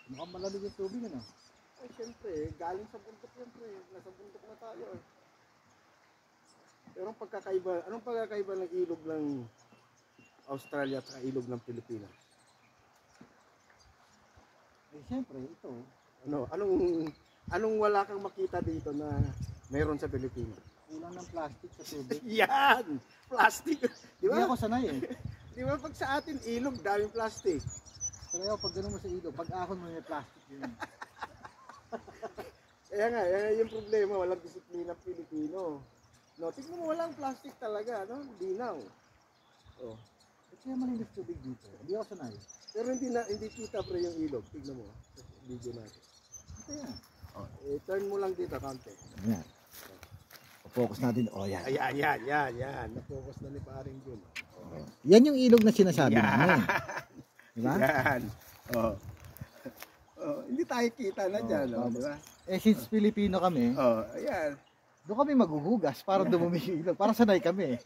Mukhang malamig yung tubig, ano? Ay, syempre, galing sa bundok yan, pre. Nasa bundok na tayo, eh. Pero anong pagkakaiba ng ilog ng Australia at ilog ng Pilipinas? Eh, syempre, ito. Anong wala kang makita dito na mayroon sa Pilipinas? Kulang ng plastic sa tubig. Yan! Plastic! Di Hindi ba? ako sanay eh. Di ba pag sa atin ilog, daming plastic. Sanay ako pag ganun mo sa ilog, pag ahon mo may plastic yun. Kaya nga, yan yung problema, walang disiplina Pilipino. No, tignan mo, walang plastic talaga, no? Linaw. Oh. At kaya malinis tubig dito. Hindi ako sanay. Pero hindi kita pre yung ilog. Tignan mo sa video natin. Ito yan. Oh, turn mo lang dito konti. Yan. Focus natin. Oh, yan. Yan. Na-focus na ni paring Jun. Oh. Yan yung ilog na sinasabi namin. Diba? Yan. Oh. Oh, hindi tayo kita na dyan, oh, di ba? Eh, since Pilipino kami, Oh, ayan. doon kami maghuhugas para dumumi yung ilog. Para sanay kami.